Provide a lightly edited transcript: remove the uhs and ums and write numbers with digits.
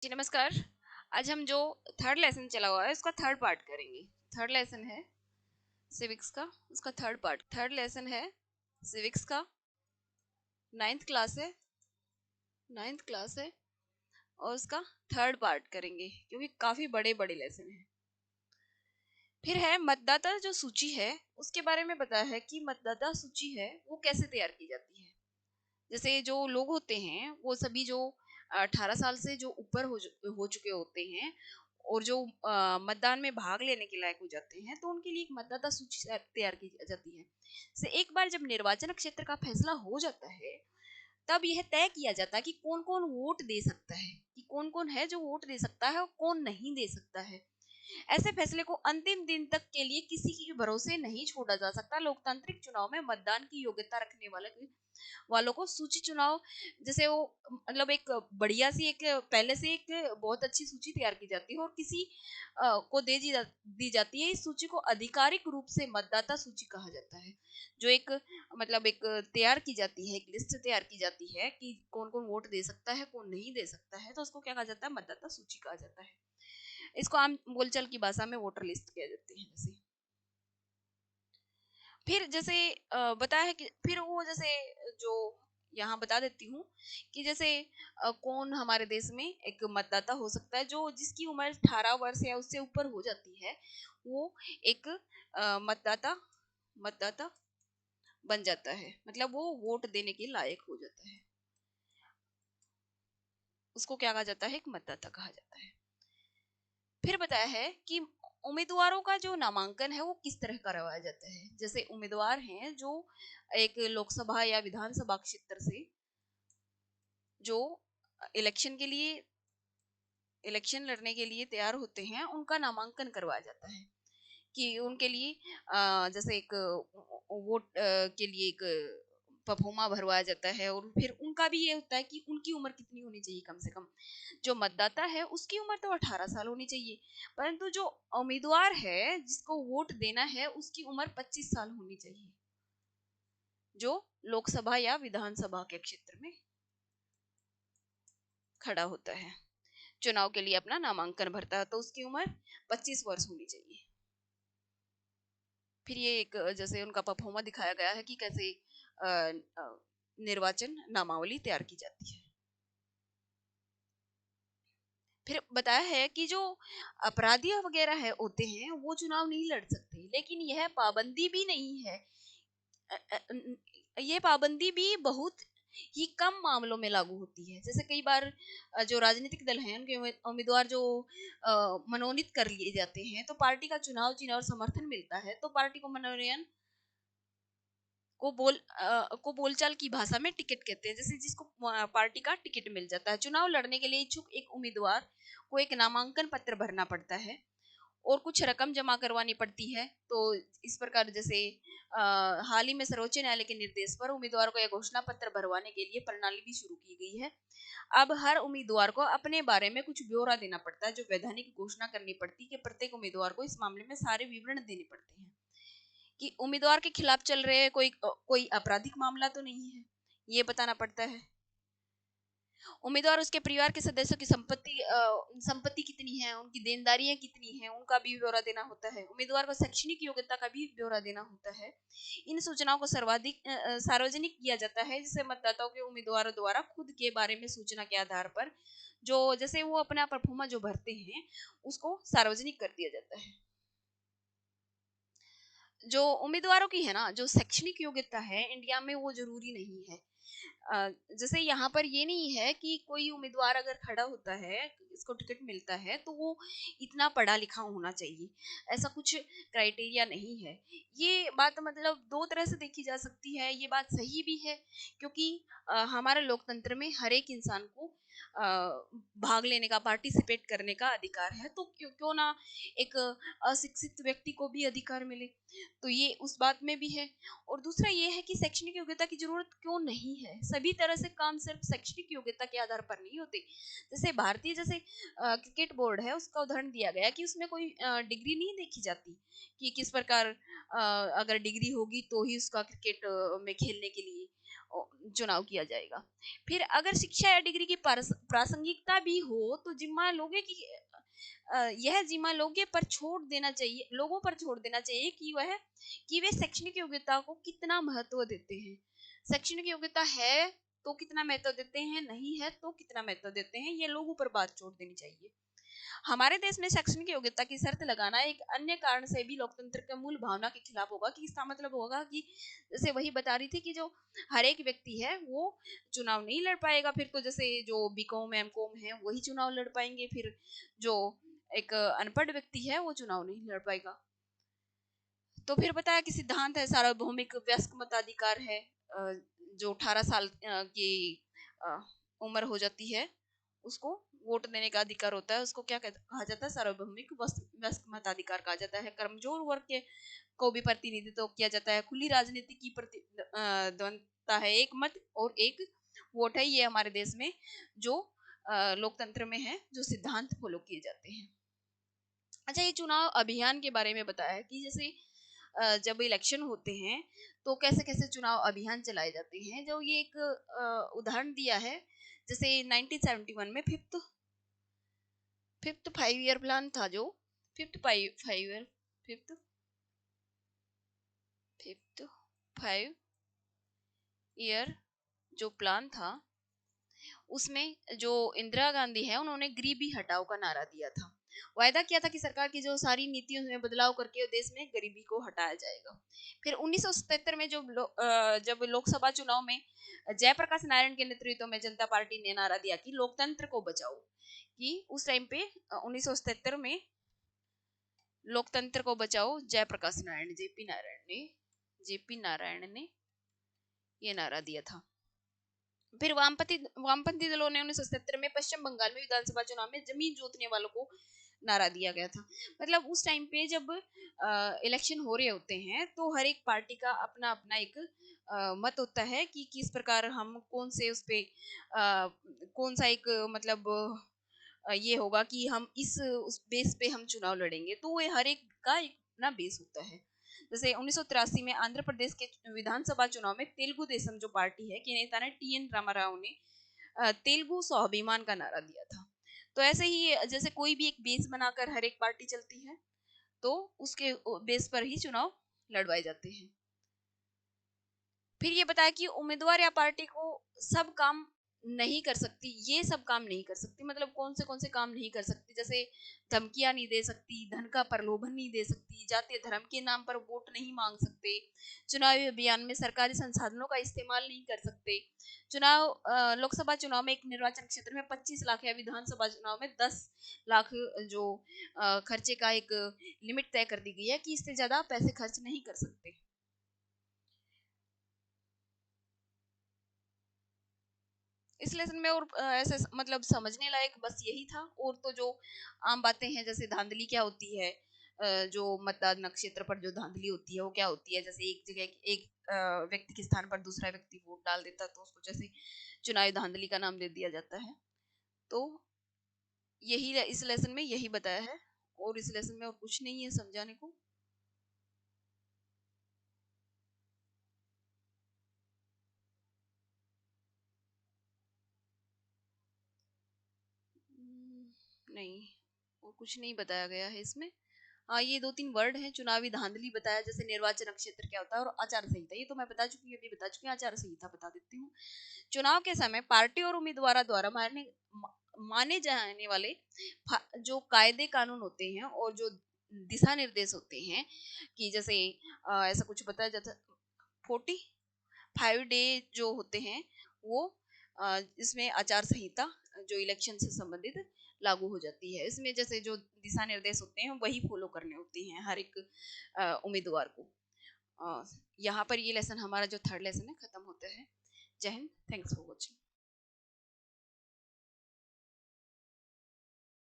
जी नमस्कार। आज हम जो थर्ड लेसन चला हुआ है उसका थर्ड पार्ट करेंगे। थर्ड लेसन है सिविक्स का, उसका थर्ड पार्ट। थर्ड लेसन है सिविक्स का, नाइन्थ क्लास है, नाइन्थ क्लास है और उसका थर्ड पार्ट करेंगे क्योंकि काफी बड़े बड़े लेसन हैं। फिर है मतदाता जो सूची है उसके बारे में बताया है कि मतदाता सूची है वो कैसे तैयार की जाती है। जैसे जो लोग होते हैं वो सभी जो 18 साल से जो ऊपर हो चुके होते हैं और जो मतदान में भाग लेने के लायक हो जाते हैं तो उनके लिए एक मतदाता सूची तैयार की जाती है। से एक बार जब निर्वाचन क्षेत्र का फैसला हो जाता है तब यह तय किया जाता है कि कौन कौन वोट दे सकता है, कि कौन कौन है जो वोट दे सकता है और कौन नहीं दे सकता है। ऐसे फैसले को अंतिम दिन तक के लिए किसी के भरोसे नहीं छोड़ा जा सकता। लोकतांत्रिक चुनाव में मतदान की योग्यता रखने वालों को सूची चुनाव जैसे वो मतलब एक बढ़िया सी एक पहले से एक बहुत अच्छी सूची तैयार की जाती है और किसी को दी जाती है। इस सूची को आधिकारिक रूप से मतदाता सूची कहा जाता है। जो एक मतलब एक तैयार की जाती है, एक लिस्ट तैयार की जाती है कि कौन कौन वोट दे सकता है कौन नहीं दे सकता है, तो उसको क्या कहा जाता है, मतदाता सूची कहा जाता है। इसको आम बोलचाल की भाषा में वोटर लिस्ट कह देते हैं। जैसे फिर जैसे बताया है कि फिर वो जैसे जो यहाँ बता देती हूँ कि जैसे कौन हमारे देश में एक मतदाता हो सकता है जो जिसकी उम्र 18 वर्ष या उससे ऊपर हो जाती है, वो एक मतदाता मतदाता बन जाता है, मतलब वो वोट देने के लायक हो जाता है। उसको क्या कहा जाता है, एक मतदाता कहा जाता है। फिर बताया है कि उम्मीदवारों का जो नामांकन है वो किस तरह करवाया जाता है। जैसे उम्मीदवार हैं जो एक लोकसभा या विधानसभा क्षेत्र से जो इलेक्शन के लिए इलेक्शन लड़ने के लिए तैयार होते हैं उनका नामांकन करवाया जाता है कि उनके लिए जैसे एक वोट के लिए एक पफोमा भरवाया जाता है और फिर उनका भी ये होता है कि उनकी उम्र कितनी होनी चाहिए। कम से कम जो मतदाता है उसकी उम्र तो 18 साल होनी चाहिए, परंतु जो उम्मीदवार है जिसको वोट देना है उसकी उम्र 25 साल होनी चाहिए, जो लोकसभा या विधानसभा के क्षेत्र में खड़ा होता है, चुनाव के लिए अपना नामांकन भरता है, तो उसकी उम्र 25 वर्ष होनी चाहिए। फिर ये एक जैसे उनका परफॉर्मा दिखाया गया है कि कैसे निर्वाचन नामावली तैयार की जाती है। फिर बताया है कि जो अपराधी वगैरह है होते हैं वो चुनाव नहीं लड़ सकते, लेकिन यह पाबंदी भी नहीं है। ये पाबंदी भी बहुत ही कम मामलों में लागू होती है। जैसे कई बार जो राजनीतिक दल हैं उनके उम्मीदवार जो मनोनीत कर लिए जाते हैं तो पार्टी का चुनाव चिन्ह और समर्थन मिलता है, तो पार्टी को मनोनयन को बोलचाल की भाषा में टिकट कहते हैं। जैसे जिसको पार्टी का टिकट मिल जाता है। चुनाव लड़ने के लिए इच्छुक एक उम्मीदवार को एक नामांकन पत्र भरना पड़ता है और कुछ रकम जमा करवानी पड़ती है। तो इस प्रकार जैसे हाल ही में सर्वोच्च न्यायालय के निर्देश पर उम्मीदवार को यह घोषणा पत्र भरवाने के लिए प्रणाली भी शुरू की गई है। अब हर उम्मीदवार को अपने बारे में कुछ ब्यौरा देना पड़ता है, जो वैधानिक घोषणा करनी पड़ती है कि प्रत्येक उम्मीदवार को इस मामले में सारे विवरण देने पड़ते हैं कि उम्मीदवार के खिलाफ चल रहे कोई आपराधिक मामला तो नहीं है, ये बताना पड़ता है। उम्मीदवार उसके परिवार के सदस्यों की संपत्ति कितनी है, उनकी देनदारियां कितनी हैं, उनका भी ब्यौरा देना होता है। उम्मीदवार को शैक्षणिक योग्यता का भी ब्यौरा देना होता है। इन सूचनाओं को सार्वजनिक किया जाता है, जिससे मतदाताओं के उम्मीदवारों द्वारा खुद के बारे में सूचना के आधार पर जो जैसे वो अपना परफॉर्मा जो भरते हैं उसको सार्वजनिक कर दिया जाता है। जो उम्मीदवारों की है ना, जो शैक्षणिक योग्यता है इंडिया में वो जरूरी नहीं है। जैसे यहाँ पर ये नहीं है कि कोई उम्मीदवार अगर खड़ा होता है, इसको टिकट मिलता है तो वो इतना पढ़ा लिखा होना चाहिए, ऐसा कुछ क्राइटेरिया नहीं है। ये बात मतलब दो तरह से देखी जा सकती है। ये बात सही भी है क्योंकि हमारे लोकतंत्र में हर एक इंसान को भाग लेने का, पार्टिसिपेट करने का अधिकार है, तो क्यों क्यों ना एक अशिक्षित व्यक्ति को भी अधिकार मिले। तो ये उस बात में भी है। और दूसरा ये है कि शैक्षणिक योग्यता की जरूरत क्यों नहीं है। सभी तरह से काम सिर्फ शैक्षणिक योग्यता के आधार पर नहीं होते। जैसे भारतीय जैसे क्रिकेट बोर्ड है, उसका उदाहरण दिया गया कि उसमें कोई डिग्री नहीं देखी जाती कि किस प्रकार अगर डिग्री होगी तो ही उसका क्रिकेट में खेलने के लिए चुनाव किया जाएगा। फिर अगर शिक्षा या डिग्री की प्रासंगिकता भी हो तो जिम्मा लोगे कि यह जिम्मा लोगे पर छोड़ देना चाहिए, लोगों पर छोड़ देना चाहिए कि वे शैक्षणिक योग्यता को कितना महत्व देते हैं। शैक्षणिक योग्यता है तो कितना महत्व देते हैं, नहीं है तो कितना महत्व देते हैं, ये लोगों पर बात छोड़ देनी चाहिए। हमारे देश में शैक्षणिक योग्यता की शर्त लगाना एक अन्य कारण से भी लोकतंत्र के मूल भावना के खिलाफ होगा। कि इसका मतलब होगा कि जैसे वही बता रही थी कि जो हर एक व्यक्ति है वो चुनाव नहीं लड़ पाएगा। फिर तो जैसे जो बीकॉम एमकॉम है वही चुनाव लड़ पाएंगे, फिर जो एक अनपढ़ व्यक्ति है वो चुनाव नहीं लड़ पाएगा। तो फिर बताया कि सिद्धांत है सार्वभौमिक वयस्क मताधिकार है, जो 18 साल की उम्र हो जाती है उसको वोट देने का अधिकार होता है। उसको क्या कहा जाता है, सार्वभौमिक वयस्क मताधिकार कहा जाता है। कमजोर वर्ग के को भी प्रतिनिधित्व किया जाता है। खुली राजनीति की प्रतिद्वंदता है, एक मत और एक वोट है, ये हमारे देश में जो लोकतंत्र में है, जो सिद्धांत फॉलो किए जाते हैं। अच्छा, ये चुनाव अभियान के बारे में बताया है कि जैसे जब इलेक्शन होते हैं तो कैसे कैसे चुनाव अभियान चलाए जाते हैं। जो ये एक उदाहरण दिया है, जैसे 1971 में फिफ्थ 5 ईयर प्लान था, जो फिफ्थ फिफ्थ 5 ईयर जो प्लान था उसमें जो इंदिरा गांधी है उन्होंने गरीबी हटाओ का नारा दिया था। वायदा किया था कि सरकार की जो सारी नीतियों में बदलाव करके देश में गरीबी को हटाया जाएगा। फिर 1977 में जब लोकसभा चुनाव में जयप्रकाश नारायण के नेतृत्व में जनता पार्टी ने नारा दिया कि लोकतंत्र को बचाओ। कि उस टाइम पे 1977 में लोकतंत्र को बचाओ जयप्रकाश नारायण जेपी नारायण ने ये नारा दिया था। फिर वामपंथी दलों ने 1977 में पश्चिम बंगाल में विधानसभा चुनाव में जमीन जोतने वालों को नारा दिया गया था। मतलब उस टाइम पे जब इलेक्शन हो रहे होते हैं तो हर एक पार्टी का अपना अपना एक मत होता है कि किस प्रकार हम कौन से उस पे कौन सा एक मतलब ये होगा कि हम उस बेस पे हम चुनाव लड़ेंगे। तो वो हर एक का एक अपना बेस होता है। जैसे 1983 में आंध्र प्रदेश के विधानसभा चुनाव में तेलुगु देशम जो पार्टी है के नेता ने टीएन रामाराव ने तेलुगु स्वाभिमान का नारा दिया था। तो ऐसे ही जैसे कोई भी एक बेस बनाकर हर एक पार्टी चलती है तो उसके बेस पर ही चुनाव लड़वाए जाते हैं। फिर ये बताया कि उम्मीदवार या पार्टी को सब काम नहीं कर सकती, ये सब काम नहीं कर सकती। मतलब कौन से काम नहीं कर सकती, जैसे धमकियां नहीं दे सकती, धन का प्रलोभन नहीं दे सकती, जातीय धर्म के नाम पर वोट नहीं मांग सकते, चुनावी अभियान में सरकारी संसाधनों का इस्तेमाल नहीं कर सकते। लोकसभा चुनाव में एक निर्वाचन क्षेत्र में 25 लाख या विधानसभा चुनाव में 10 लाख जो खर्चे का एक लिमिट तय कर दी गई है कि इससे ज्यादा पैसे खर्च नहीं कर सकते। इस लेसन में और ऐसे मतलब समझने लायक बस यही था। और तो जो आम बातें हैं, जैसे धांधली क्या होती है, जो मतदान नक्षत्र पर जो धांधली होती है वो क्या होती है। जैसे एक जगह एक व्यक्ति के स्थान पर दूसरा व्यक्ति वोट डाल देता तो उसको जैसे चुनावी धांधली का नाम दे दिया जाता है। तो यही इस लेसन में यही बताया है और इस लेसन में और कुछ नहीं है समझाने को। नहीं, और कुछ नहीं बताया गया है इसमें। हाँ, ये 2-3 वर्ड हैं। चुनावी धांधली बताया, जैसे निर्वाचन क्षेत्र क्या होता है, और आचार संहिता ये तो मैं बता चुकी हूँ, अभी बता चुकी हूँ। आचार संहिता बता देती हूँ। चुनाव के समय पार्टी और उम्मीदवार द्वारा माने जाने वाले जो कायदे कानून होते हैं और जो दिशा निर्देश होते हैं कि जैसे ऐसा कुछ बताया जाता 45 डे जो होते हैं वो इसमें आचार संहिता जो इलेक्शन से संबंधित लागू हो जाती है। इसमें जैसे जो दिशा निर्देश होते हैं वही फॉलो करने होते हैं हर एक उम्मीदवार को। यहाँ पर ये लेसन हमारा जो 3rd लेसन है खत्म होता है। जय हिंद, थैंक्स फॉर वॉचिंग।